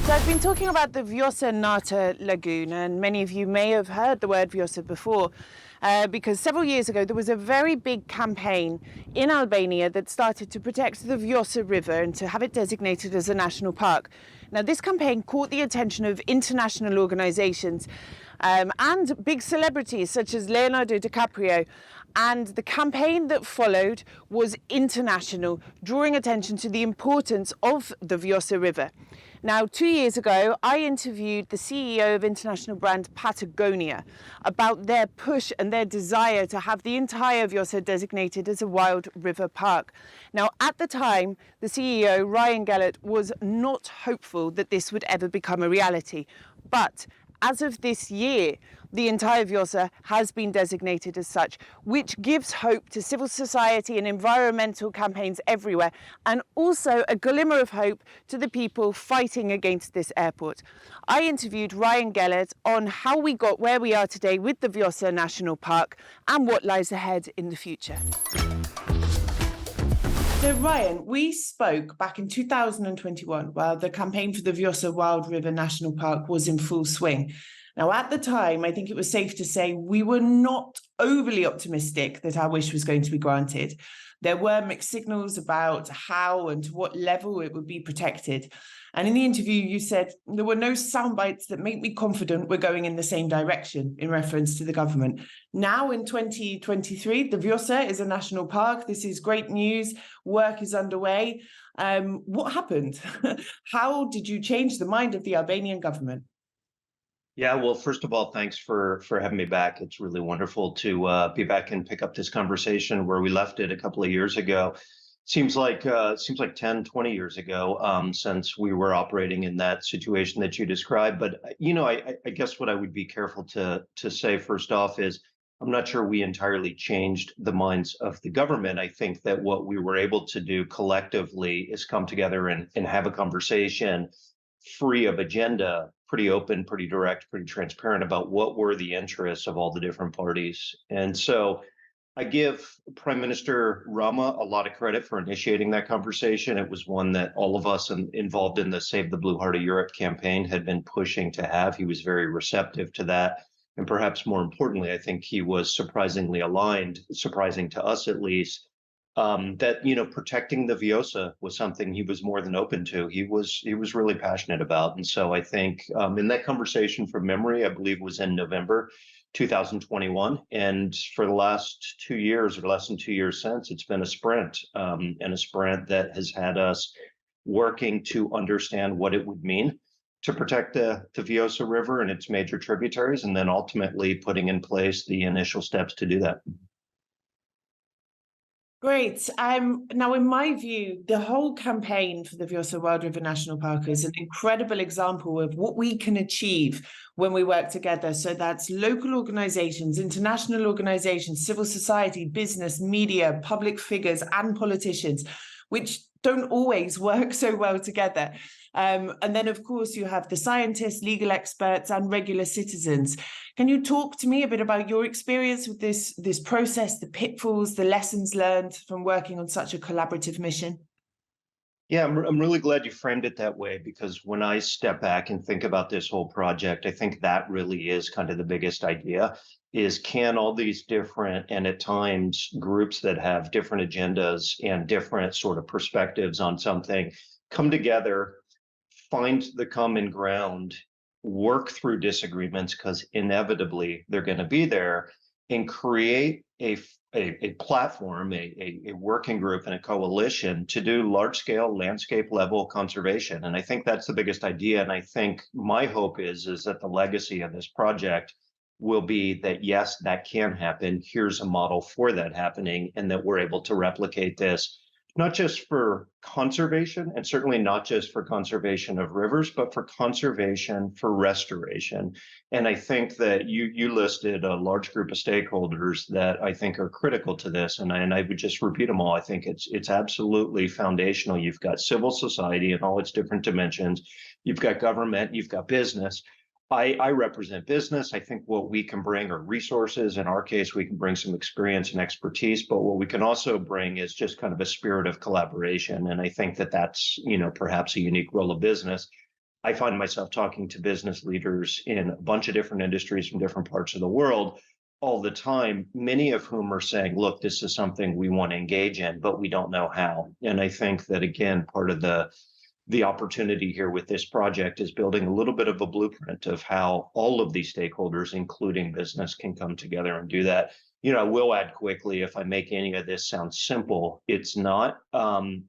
So I've been talking about the Vjosa lagoon, and many of you may have heard the word Vjosa before, because several years ago there was a very big campaign in Albania that started to protect the Vjosa River and to have it designated as a national park. Now, this campaign caught the attention of international organisations and big celebrities such as Leonardo DiCaprio. And the campaign that followed was international, drawing attention to the importance of the Vjosa River. Now, 2 years ago, I interviewed the CEO of international brand Patagonia about their push and their desire to have the entire Vjosa designated as a wild river park. Now, at the time, the CEO, Ryan Gellert, was not hopeful that this would ever become a reality. But as of this year, the entire Vjosa has been designated as such, which gives hope to civil society and environmental campaigns everywhere, and also a glimmer of hope to the people fighting against this airport. I interviewed Ryan Gellert on how we got where we are today with the Vjosa National Park and what lies ahead in the future. So Ryan, we spoke back in 2021 while the campaign for the Vjosa Wild River National Park was in full swing. Now, at the time, I think it was safe to say we were not overly optimistic that our wish was going to be granted. There were mixed signals about how and to what level it would be protected. And in the interview, you said there were no sound bites that make me confident we're going in the same direction in reference to the government. Now in 2023, the Vjosa is a national park. This is great news. Work is underway. What happened? How did you change the mind of the Albanian government? Yeah, well, first of all, thanks for having me back. It's really wonderful to be back and pick up this conversation where we left it a couple of years ago. Seems like 10, 20 years ago since we were operating in that situation that you described. But, I guess what I would be careful to say first off is I'm not sure we entirely changed the minds of the government. I think that what we were able to do collectively is come together and have a conversation free of agenda, pretty open, pretty direct, pretty transparent about what were the interests of all the different parties. And so I give Prime Minister Rama a lot of credit for initiating that conversation. It was one that all of us involved in the Save the Blue Heart of Europe campaign had been pushing to have. He was very receptive to that. And perhaps more importantly, I think he was surprisingly aligned, surprising to us at least, that protecting the Vjosa was something he was more than open to. He was really passionate about, and so I think in that conversation, from memory, I believe was in November 2021, and for the last 2 years or less than 2 years since, it's been a sprint, and a sprint that has had us working to understand what it would mean to protect the Vjosa River and its major tributaries, and then ultimately putting in place the initial steps to do that. Great. Now, in my view, the whole campaign for the Vjosa Wild River National Park is an incredible example of what we can achieve when we work together. So that's local organizations, international organizations, civil society, business, media, public figures, and politicians, which don't always work so well together. And then, of course, you have the scientists, legal experts, and regular citizens. Can you talk to me a bit about your experience with this process, the pitfalls, the lessons learned from working on such a collaborative mission? Yeah, I'm really glad you framed it that way, because when I step back and think about this whole project, I think that really is kind of the biggest idea is, can all these different and at times groups that have different agendas and different sort of perspectives on something come together, find the common ground, work through disagreements, because inevitably they're going to be there, and create a platform, a working group and a coalition to do large scale landscape level conservation. And I think that's the biggest idea. And I think my hope is that the legacy of this project will be that, yes, that can happen. Here's a model for that happening, and that we're able to replicate this, not just for conservation, and certainly not just for conservation of rivers, but for conservation for restoration. And I think that you listed a large group of stakeholders that I think are critical to this, and I would just repeat them all. I think it's absolutely foundational. You've got civil society in all its different dimensions. You've got government, you've got business. I represent business. I think what we can bring are resources. In our case, we can bring some experience and expertise, but what we can also bring is just kind of a spirit of collaboration. And I think that that's, perhaps a unique role of business. I find myself talking to business leaders in a bunch of different industries from different parts of the world all the time, many of whom are saying, look, this is something we want to engage in, but we don't know how. And I think that, again, part of the opportunity here with this project is building a little bit of a blueprint of how all of these stakeholders, including business, can come together and do that. I will add quickly, if I make any of this sound simple, it's not,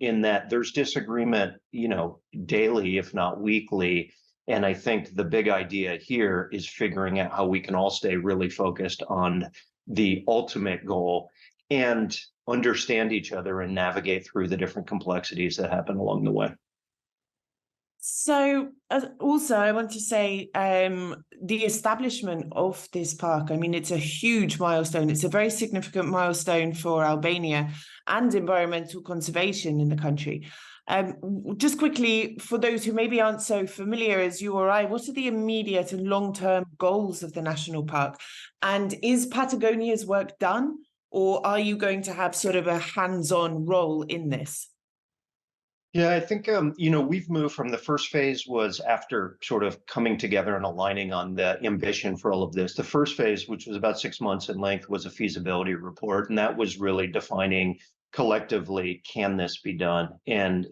in that there's disagreement, daily, if not weekly. And I think the big idea here is figuring out how we can all stay really focused on the ultimate goal and understand each other and navigate through the different complexities that happen along the way. So also, I want to say the establishment of this park, I mean, it's a huge milestone. It's a very significant milestone for Albania and environmental conservation in the country. Just quickly, for those who maybe aren't so familiar as you or I, what are the immediate and long-term goals of the national park? And is Patagonia's work done, or are you going to have sort of a hands-on role in this? Yeah, I think, we've moved from the first phase was after sort of coming together and aligning on the ambition for all of this. The first phase, which was about 6 months in length, was a feasibility report. And that was really defining collectively, can this be done? And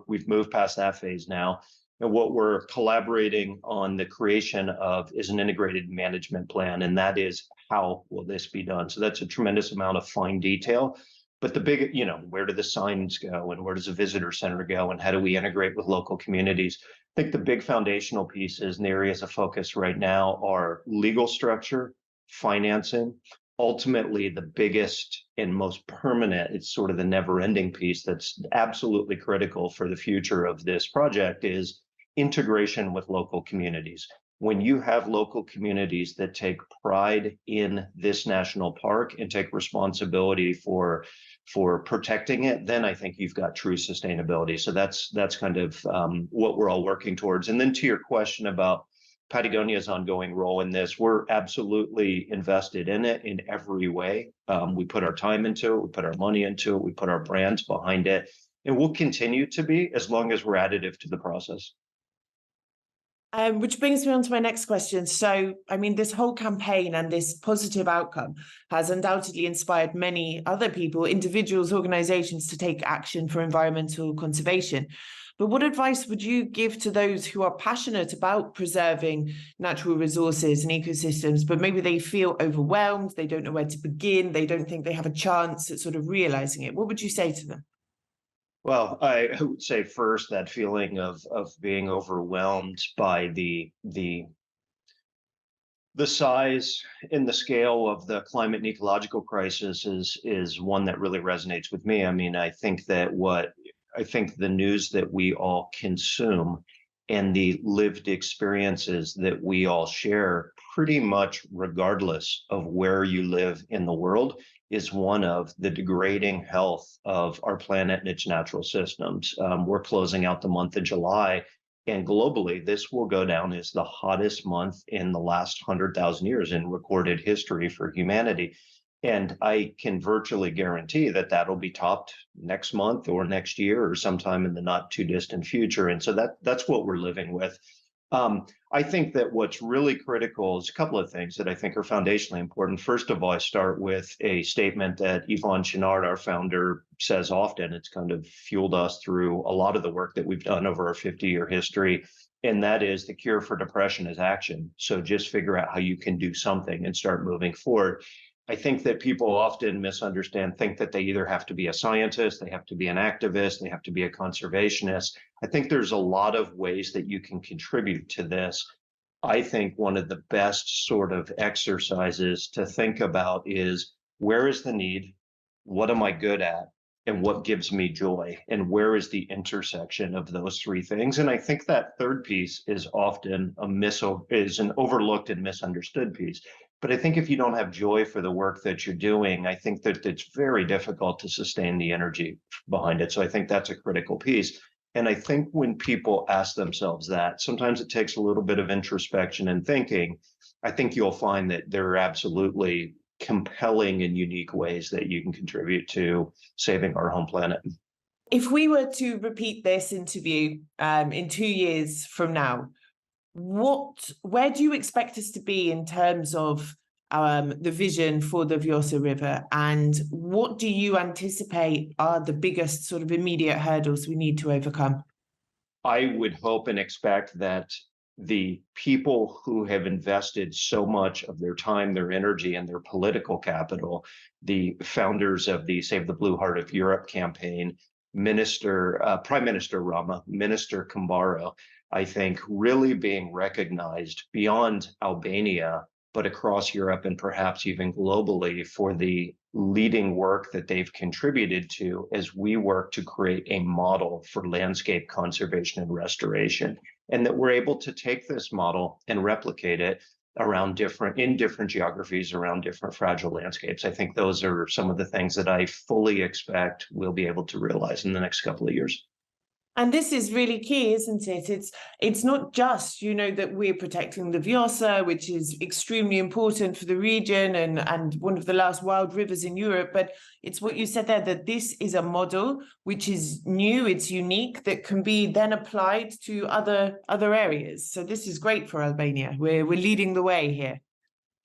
we've moved past that phase now. And what we're collaborating on the creation of is an integrated management plan. And that is, how will this be done? So that's a tremendous amount of fine detail. But the big, where do the signs go, and where does the visitor center go, and how do we integrate with local communities? I think the big foundational pieces and the areas of focus right now are legal structure, financing. Ultimately, the biggest and most permanent, it's sort of the never-ending piece that's absolutely critical for the future of this project, is integration with local communities. When you have local communities that take pride in this national park and take responsibility for protecting it, then I think you've got true sustainability. So that's kind of what we're all working towards. And then to your question about Patagonia's ongoing role in this, we're absolutely invested in it in every way. We put our time into it, we put our money into it, we put our brands behind it, and we'll continue to be as long as we're additive to the process. Which brings me on to my next question. So, I mean, this whole campaign and this positive outcome has undoubtedly inspired many other people, individuals, organizations to take action for environmental conservation. But what advice would you give to those who are passionate about preserving natural resources and ecosystems, but maybe they feel overwhelmed, they don't know where to begin, they don't think they have a chance at sort of realizing it? What would you say to them? Well, I would say first that feeling of being overwhelmed by the size and the scale of the climate and ecological crisis is one that really resonates with me. I mean, I think the news that we all consume and the lived experiences that we all share, pretty much regardless of where you live in the world, is one of the degrading health of our planet and its natural systems. We're closing out the month of July, and globally, this will go down as the hottest month in the last 100,000 years in recorded history for humanity. And I can virtually guarantee that that'll be topped next month or next year or sometime in the not too distant future. And so that's what we're living with. I think that what's really critical is a couple of things that I think are foundationally important. First of all, I start with a statement that Yvon Chouinard, our founder, says often. It's kind of fueled us through a lot of the work that we've done over our 50-year history. And that is, the cure for depression is action. So just figure out how you can do something and start moving forward. I think that people often think that they either have to be a scientist, they have to be an activist, they have to be a conservationist. I think there's a lot of ways that you can contribute to this. I think one of the best sort of exercises to think about is, where is the need? What am I good at? And what gives me joy? And where is the intersection of those three things? And I think that third piece is often an overlooked and misunderstood piece. But I think if you don't have joy for the work that you're doing, I think that it's very difficult to sustain the energy behind it. So I think that's a critical piece. And I think when people ask themselves that, sometimes it takes a little bit of introspection and thinking. I think you'll find that there are absolutely compelling and unique ways that you can contribute to saving our home planet. If we were to repeat this interview in 2 years from now, where do you expect us to be in terms of the vision for the Vjosa River, and what do you anticipate are the biggest sort of immediate hurdles we need to overcome? I would hope and expect that the people who have invested so much of their time, their energy, and their political capital, the founders of the Save the Blue Heart of Europe campaign, Prime Minister Rama, Minister Kambaro, I think really being recognized beyond Albania, but across Europe and perhaps even globally for the leading work that they've contributed to as we work to create a model for landscape conservation and restoration. And that we're able to take this model and replicate it in different geographies around different fragile landscapes. I think those are some of the things that I fully expect we'll be able to realize in the next couple of years. And this is really key, isn't it? It's not just, that we're protecting the Vjosa, which is extremely important for the region and one of the last wild rivers in Europe, but it's what you said there, that this is a model which is new, it's unique, that can be then applied to other areas. So this is great for Albania. We're leading the way here.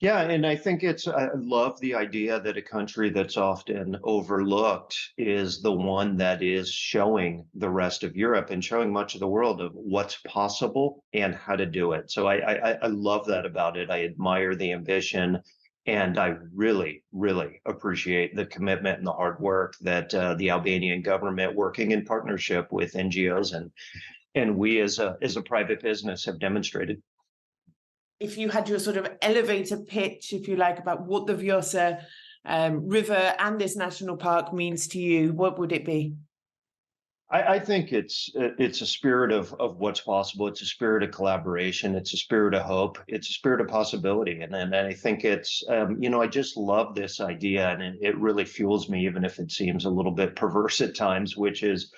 Yeah, and I think I love the idea that a country that's often overlooked is the one that is showing the rest of Europe and showing much of the world of what's possible and how to do it. So I love that about it. I admire the ambition, and I really, really appreciate the commitment and the hard work that the Albanian government, working in partnership with NGOs and we as a private business, have demonstrated. If you had your sort of elevator pitch, if you like, about what the Vjosa River and this national park means to you, what would it be? I think it's a spirit of what's possible. It's a spirit of collaboration. It's a spirit of hope. It's a spirit of possibility. And I think it's, I just love this idea, and it really fuels me, even if it seems a little bit perverse at times, which is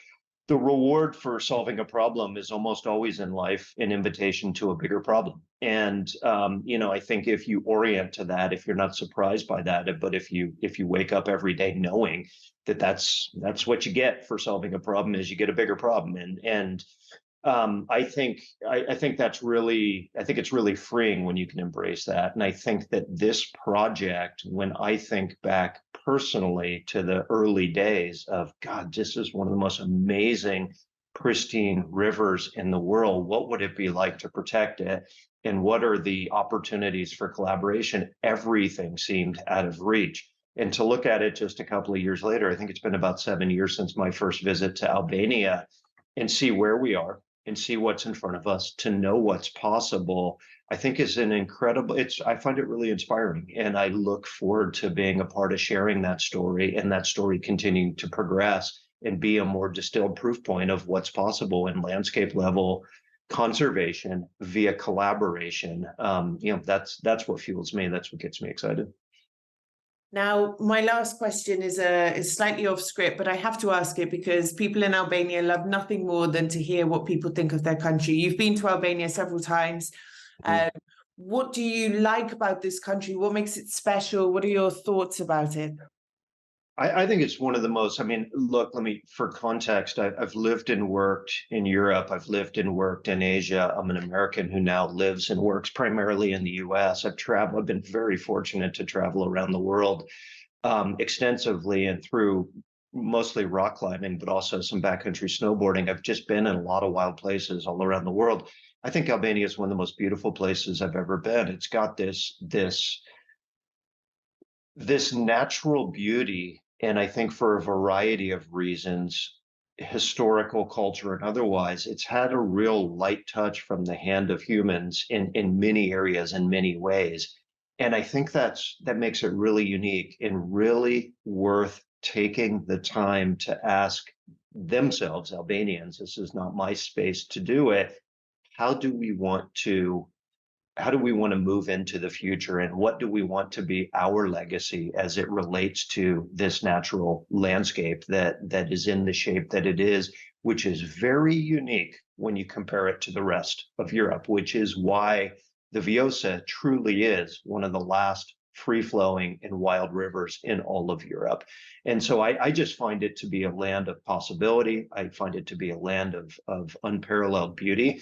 the reward for solving a problem is almost always in life an invitation to a bigger problem. And I think if you orient to that, if you're not surprised by that, but if you wake up every day knowing that that's what you get for solving a problem, is you get a bigger problem. And I think it's really freeing when you can embrace that. And I think that this project, when I think back personally to the early days of, God, this is one of the most amazing, pristine rivers in the world. What would it be like to protect it? And what are the opportunities for collaboration? Everything seemed out of reach. And to look at it just a couple of years later, I think it's been about 7 years since my first visit to Albania, and see where we are and see what's in front of us, to know what's possible, I think is an incredible, I find it really inspiring. And I look forward to being a part of sharing that story, and that story continuing to progress and be a more distilled proof point of what's possible in landscape level conservation via collaboration. That's what fuels me. That's what gets me excited. Now, my last question is slightly off script, but I have to ask it because people in Albania love nothing more than to hear what people think of their country. You've been to Albania several times. What do you like about this country? What makes it special? What are your thoughts about it? I think it's one of the most, look, for context, I've lived and worked in Europe. I've lived and worked in Asia. I'm an American who now lives and works primarily in the US. I've been very fortunate to travel around the world extensively, and through mostly rock climbing, but also some backcountry snowboarding. I've just been in a lot of wild places all around the world. I think Albania is one of the most beautiful places I've ever been. It's got this natural beauty. And I think for a variety of reasons, historical, culture, and otherwise, it's had a real light touch from the hand of humans in many areas, in many ways. And I think that makes it really unique and really worth taking the time to ask themselves, Albanians, this is not my space to do it. How do we want to move into the future, and what do we want to be our legacy as it relates to this natural landscape that is in the shape that it is, which is very unique when you compare it to the rest of Europe, which is why the Vjosa truly is one of the last free-flowing and wild rivers in all of Europe. And so I just find it to be a land of possibility. I find it to be a land of unparalleled beauty.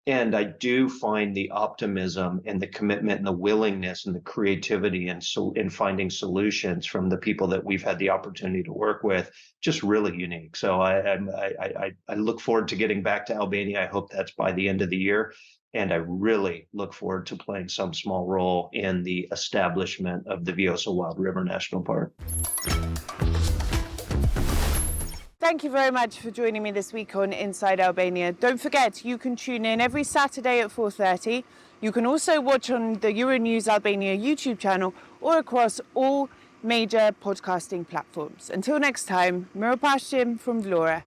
And I do find the optimism and the commitment and the willingness and the creativity and so in finding solutions from the people that we've had the opportunity to work with just really unique. So I look forward to getting back to Albania. I hope that's by the end of the year. And I really look forward to playing some small role in the establishment of the Vjosa Wild River National Park. Thank you very much for joining me this week on Inside Albania. Don't forget, you can tune in every Saturday at 4:30. You can also watch on the Euronews Albania YouTube channel or across all major podcasting platforms. Until next time, Mirapashim from Vlora.